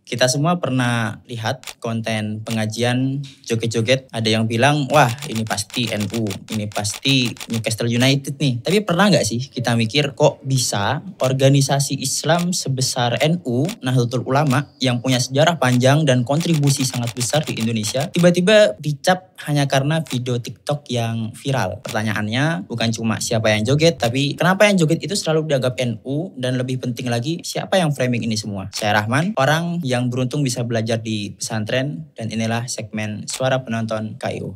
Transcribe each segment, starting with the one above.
Kita semua pernah lihat konten pengajian joget-joget. Ada yang bilang, wah ini pasti NU, ini pasti Newcastle United nih. Tapi pernah nggak sih kita mikir kok bisa organisasi Islam sebesar NU, Nahdlatul Ulama, yang punya sejarah panjang dan kontribusi sangat besar di Indonesia, tiba-tiba dicap hanya karena video TikTok yang viral. Pertanyaannya bukan cuma siapa yang joget, tapi kenapa yang joget itu selalu dianggap NU, dan lebih penting lagi, siapa yang framing ini semua? Saya Rahman, orang yang beruntung bisa belajar di pesantren, dan inilah segmen Suara Penonton KIU.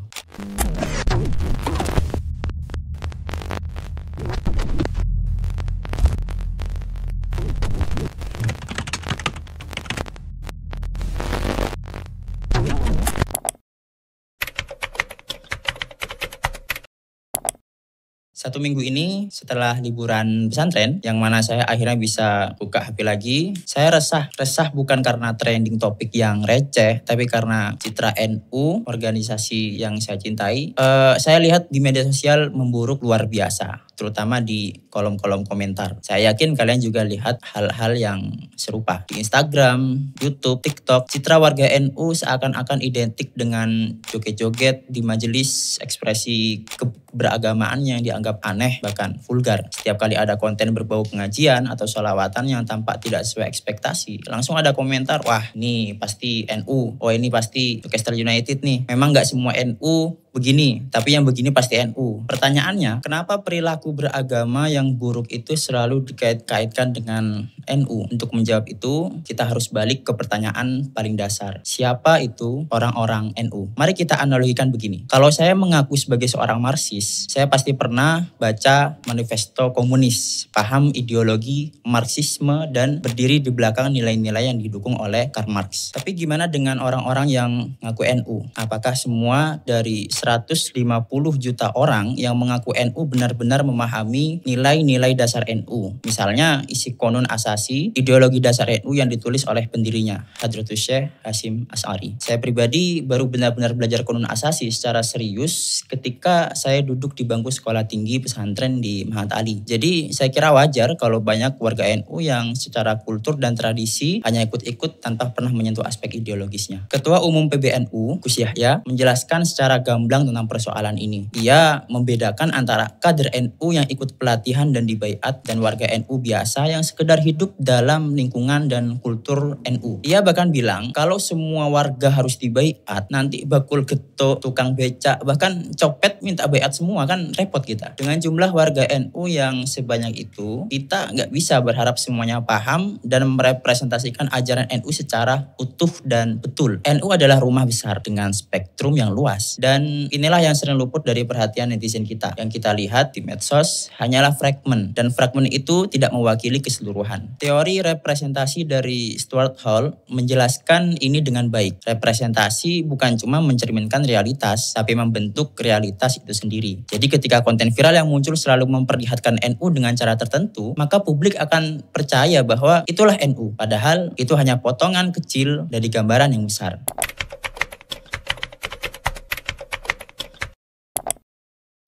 Satu minggu ini setelah liburan pesantren, yang mana saya akhirnya bisa buka HP lagi, saya resah bukan karena trending topik yang receh, tapi karena citra NU, organisasi yang saya cintai. Saya lihat di media sosial memburuk luar biasa, terutama di kolom-kolom komentar. Saya yakin kalian juga lihat hal-hal yang serupa. Di Instagram, YouTube, TikTok, citra warga NU seakan-akan identik dengan joget-joget di majelis, ekspresi keberagamaan yang dianggap aneh, bahkan vulgar. Setiap kali ada konten berbau pengajian atau sholawatan yang tampak tidak sesuai ekspektasi, langsung ada komentar, wah ini pasti NU, oh ini pasti Newcastle United nih. Memang gak semua NU begini, tapi yang begini pasti NU. Pertanyaannya, kenapa perilaku beragama yang buruk itu selalu dikait-kaitkan dengan NU? Untuk menjawab itu, kita harus balik ke pertanyaan paling dasar. Siapa itu orang-orang NU? Mari kita analogikan begini. Kalau saya mengaku sebagai seorang Marxis, saya pasti pernah baca manifesto komunis, paham ideologi Marxisme, dan berdiri di belakang nilai-nilai yang didukung oleh Karl Marx. Tapi gimana dengan orang-orang yang ngaku NU? Apakah semua dari 150 juta orang yang mengaku NU benar-benar memahami nilai-nilai dasar NU? Misalnya isi Qonun Asasi, ideologi dasar NU yang ditulis oleh pendirinya, Hadratus Syekh Hasyim Asy'ari. Saya pribadi baru benar-benar belajar Qonun Asasi secara serius ketika saya duduk di bangku sekolah tinggi pesantren di Mahat Ali. Jadi saya kira wajar kalau banyak warga NU yang secara kultur dan tradisi hanya ikut-ikut tanpa pernah menyentuh aspek ideologisnya. Ketua Umum PBNU, Gus Yahya, menjelaskan secara gamblang tentang persoalan ini. Ia membedakan antara kader NU yang ikut pelatihan dan dibaiat dan warga NU biasa yang sekedar hidup dalam lingkungan dan kultur NU. Ia bahkan bilang kalau semua warga harus dibaiat, nanti bakul getuk, tukang becak, bahkan copet minta baiat semua, kan repot kita. Dengan jumlah warga NU yang sebanyak itu, kita nggak bisa berharap semuanya paham dan merepresentasikan ajaran NU secara utuh dan betul. NU adalah rumah besar dengan spektrum yang luas, dan inilah yang sering luput dari perhatian netizen kita. Yang kita lihat di medsos hanyalah fragmen, dan fragmen itu tidak mewakili keseluruhan. Teori representasi dari Stuart Hall menjelaskan ini dengan baik. Representasi bukan cuma mencerminkan realitas, tapi membentuk realitas itu sendiri. Jadi ketika konten viral yang muncul selalu memperlihatkan NU dengan cara tertentu, maka publik akan percaya bahwa itulah NU, padahal itu hanya potongan kecil dari gambaran yang besar.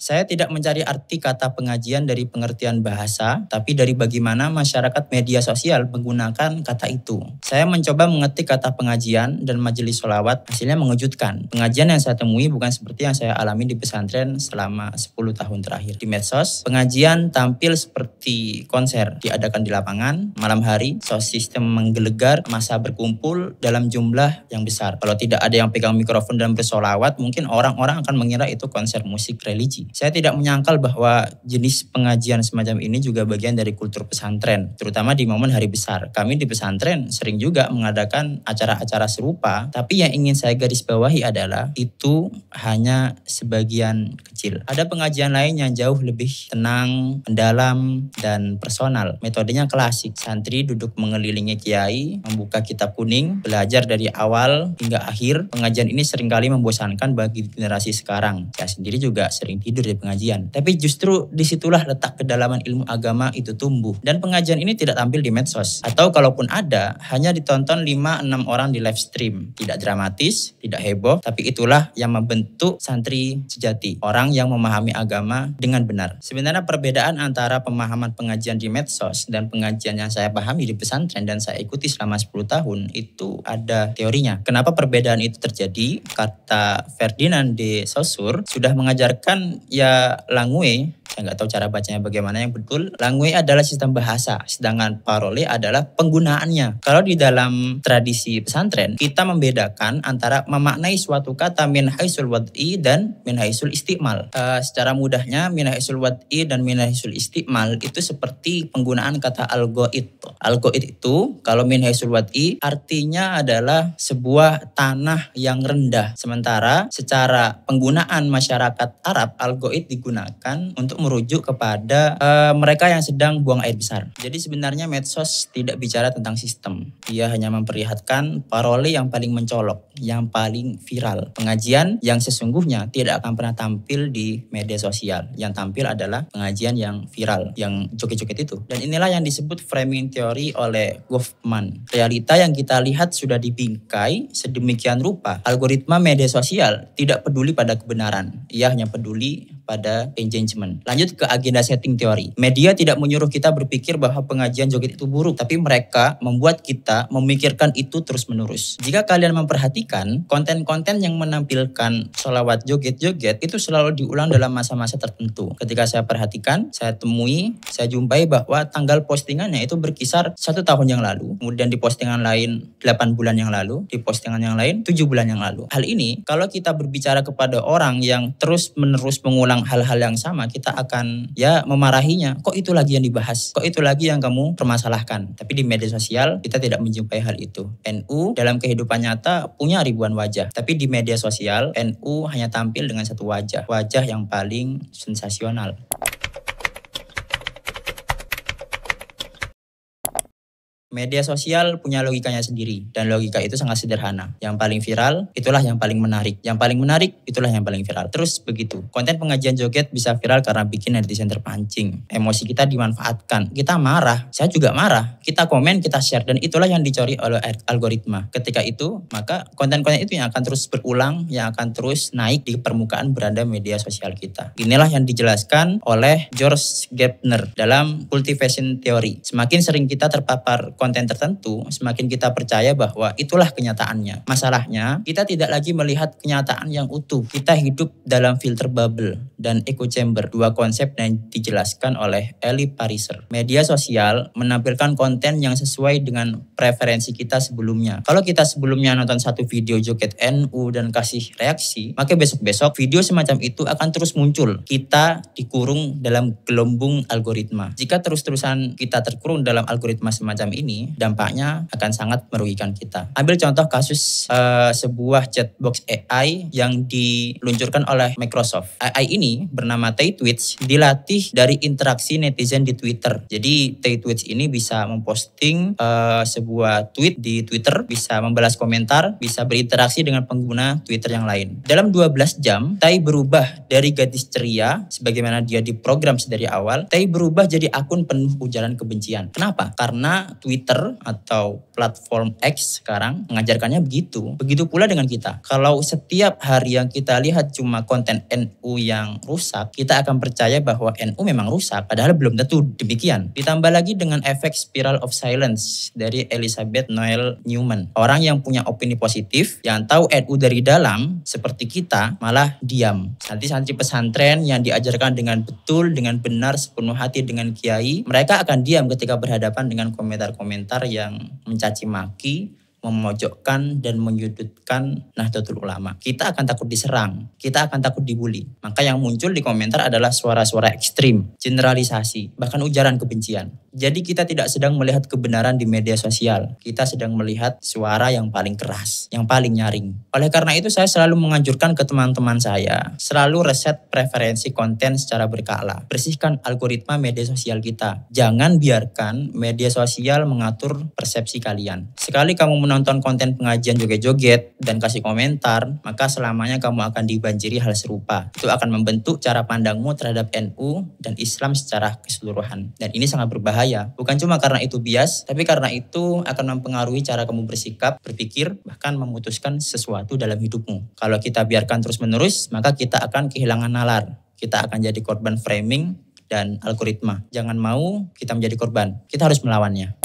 Saya tidak mencari arti kata pengajian dari pengertian bahasa, tapi dari bagaimana masyarakat media sosial menggunakan kata itu. Saya mencoba mengetik kata pengajian dan majelis sholawat, hasilnya mengejutkan. Pengajian yang saya temui bukan seperti yang saya alami di pesantren selama 10 tahun terakhir. Di medsos, pengajian tampil seperti konser, diadakan di lapangan, malam hari, sistem menggelegar, massa berkumpul dalam jumlah yang besar. Kalau tidak ada yang pegang mikrofon dan bersolawat, mungkin orang-orang akan mengira itu konser musik religi. Saya tidak menyangkal bahwa jenis pengajian semacam ini juga bagian dari kultur pesantren, terutama di momen hari besar. Kami di pesantren sering juga mengadakan acara-acara serupa, tapi yang ingin saya garis bawahi adalah itu hanya sebagian kecil. Ada pengajian lain yang jauh lebih tenang, mendalam, dan personal. Metodenya klasik, santri duduk mengelilingi kiai, membuka kitab kuning, belajar dari awal hingga akhir. Pengajian ini seringkali membosankan bagi generasi sekarang. Saya sendiri juga sering tidur tidur di pengajian. Tapi justru disitulah letak kedalaman ilmu agama itu tumbuh. Dan pengajian ini tidak tampil di medsos. Atau kalaupun ada, hanya ditonton 5-6 orang di live stream. Tidak dramatis, tidak heboh, tapi itulah yang membentuk santri sejati. Orang yang memahami agama dengan benar. Sebenarnya perbedaan antara pemahaman pengajian di medsos dan pengajian yang saya pahami di pesantren dan saya ikuti selama 10 tahun itu ada teorinya. Kenapa perbedaan itu terjadi? Kata Ferdinand de Saussure sudah mengajarkan ya langue, saya nggak tahu cara bacanya bagaimana yang betul. Langue adalah sistem bahasa, sedangkan parole adalah penggunaannya. Kalau di dalam tradisi pesantren, kita membedakan antara memaknai suatu kata min haisul wad'i dan min haisul istimal. Secara mudahnya, min haisul wad'i dan min haisul istimal itu seperti penggunaan kata algoit. Algoit itu, kalau min haisul wad'i, artinya adalah sebuah tanah yang rendah. Sementara secara penggunaan masyarakat Arab, algoit digunakan untuk merujuk kepada mereka yang sedang buang air besar. Jadi sebenarnya medsos tidak bicara tentang sistem. Dia hanya memperlihatkan parole yang paling mencolok, yang paling viral. Pengajian yang sesungguhnya tidak akan pernah tampil di media sosial. Yang tampil adalah pengajian yang viral, yang joget-joget itu. Dan inilah yang disebut framing theory oleh Goffman. Realita yang kita lihat sudah dibingkai sedemikian rupa. Algoritma media sosial tidak peduli pada kebenaran. Ia hanya peduli pada engagement. Lanjut ke agenda setting teori. Media tidak menyuruh kita berpikir bahwa pengajian joget itu buruk, tapi mereka membuat kita memikirkan itu terus-menerus. Jika kalian memperhatikan, konten-konten yang menampilkan sholawat joget-joget itu selalu diulang dalam masa-masa tertentu. Ketika saya perhatikan, saya temui, saya jumpai bahwa tanggal postingannya itu berkisar 1 tahun yang lalu, kemudian di postingan lain 8 bulan yang lalu, di postingan yang lain 7 bulan yang lalu. Hal ini, kalau kita berbicara kepada orang yang terus-menerus mengulang hal-hal yang sama, kita akan memarahinya. Kok itu lagi yang dibahas? Kok itu lagi yang kamu permasalahkan? Tapi di media sosial kita tidak menjumpai hal itu. NU dalam kehidupan nyata punya ribuan wajah. Tapi di media sosial NU hanya tampil dengan satu wajah. Wajah yang paling sensasional. Media sosial punya logikanya sendiri dan logika itu sangat sederhana. Yang paling viral itulah yang paling menarik. Yang paling menarik itulah yang paling viral. Terus begitu. Konten pengajian joget bisa viral karena bikin netizen terpancing. Emosi kita dimanfaatkan. Kita marah, saya juga marah. Kita komen, kita share dan itulah yang dicari oleh algoritma. Ketika itu, maka konten-konten itu yang akan terus berulang, yang akan terus naik di permukaan beranda media sosial kita. Inilah yang dijelaskan oleh George Gardner dalam Cultivation Theory. Semakin sering kita terpapar konten tertentu, semakin kita percaya bahwa itulah kenyataannya. Masalahnya, kita tidak lagi melihat kenyataan yang utuh. Kita hidup dalam filter bubble dan echo chamber, dua konsep yang dijelaskan oleh Eli Pariser. Media sosial menampilkan konten yang sesuai dengan preferensi kita sebelumnya. Kalau kita sebelumnya nonton satu video joget NU dan kasih reaksi, maka besok-besok video semacam itu akan terus muncul. Kita dikurung dalam gelembung algoritma. Jika terus-terusan kita terkurung dalam algoritma semacam ini, dampaknya akan sangat merugikan kita. Ambil contoh kasus sebuah chatbox AI yang diluncurkan oleh Microsoft. AI ini bernama Tay-Tweets, dilatih dari interaksi netizen di Twitter. Jadi Tay-Tweets ini bisa memposting sebuah tweet di Twitter, bisa membalas komentar, bisa berinteraksi dengan pengguna Twitter yang lain. Dalam 12 jam, Tay berubah dari gadis ceria, sebagaimana dia diprogram sedari awal, Tay berubah jadi akun penuh ujaran kebencian. Kenapa? Karena Twitter atau platform X sekarang mengajarkannya begitu. Begitu pula dengan kita. Kalau setiap hari yang kita lihat cuma konten NU yang rusak, kita akan percaya bahwa NU memang rusak. Padahal belum tentu demikian. Ditambah lagi dengan efek spiral of silence dari Elizabeth Noel Newman. Orang yang punya opini positif, yang tahu NU dari dalam, seperti kita, malah diam. Santri-santri pesantren yang diajarkan dengan betul, dengan benar, sepenuh hati dengan kiai, mereka akan diam ketika berhadapan dengan komentar-komentar yang mencaci maki, memojokkan dan menyudutkan Nahdlatul Ulama. Kita akan takut diserang, kita akan takut dibully. Maka yang muncul di komentar adalah suara-suara ekstrim, generalisasi, bahkan ujaran kebencian. Jadi kita tidak sedang melihat kebenaran di media sosial. Kita sedang melihat suara yang paling keras, yang paling nyaring. Oleh karena itu saya selalu menganjurkan ke teman-teman saya, selalu reset preferensi konten secara berkala. Bersihkan algoritma media sosial kita. Jangan biarkan media sosial mengatur persepsi kalian. Sekali kamu nonton konten pengajian joget-joget dan kasih komentar, maka selamanya kamu akan dibanjiri hal serupa. Itu akan membentuk cara pandangmu terhadap NU dan Islam secara keseluruhan. Dan ini sangat berbahaya. Bukan cuma karena itu bias, tapi karena itu akan mempengaruhi cara kamu bersikap, berpikir, bahkan memutuskan sesuatu dalam hidupmu. Kalau kita biarkan terus-menerus, maka kita akan kehilangan nalar. Kita akan jadi korban framing dan algoritma. Jangan mau kita menjadi korban. Kita harus melawannya.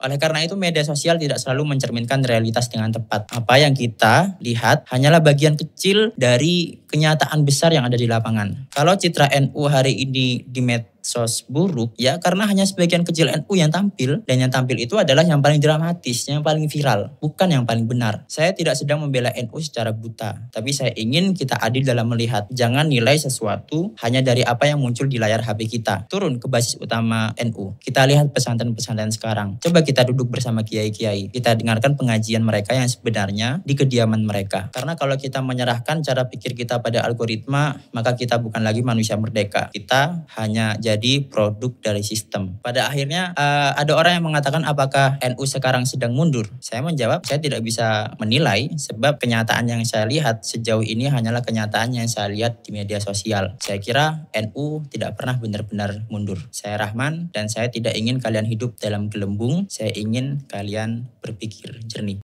Oleh karena itu media sosial tidak selalu mencerminkan realitas dengan tepat. Apa yang kita lihat hanyalah bagian kecil dari kenyataan besar yang ada di lapangan. Kalau citra NU hari ini di medsos buruk, ya karena hanya sebagian kecil NU yang tampil, dan yang tampil itu adalah yang paling dramatis, yang paling viral, bukan yang paling benar. Saya tidak sedang membela NU secara buta, tapi saya ingin kita adil dalam melihat. Jangan nilai sesuatu hanya dari apa yang muncul di layar HP kita. Turun ke basis utama NU. Kita lihat pesantren-pesantren sekarang. Coba kita duduk bersama kiai-kiai. Kita dengarkan pengajian mereka yang sebenarnya di kediaman mereka. Karena kalau kita menyerahkan cara pikir kita pada algoritma, maka kita bukan lagi manusia merdeka. Kita hanya jadi produk dari sistem. Pada akhirnya ada orang yang mengatakan apakah NU sekarang sedang mundur? Saya menjawab, saya tidak bisa menilai sebab kenyataan yang saya lihat sejauh ini hanyalah kenyataan yang saya lihat di media sosial. Saya kira NU tidak pernah benar-benar mundur. Saya Rahman dan saya tidak ingin kalian hidup dalam gelembung. Saya ingin kalian berpikir jernih.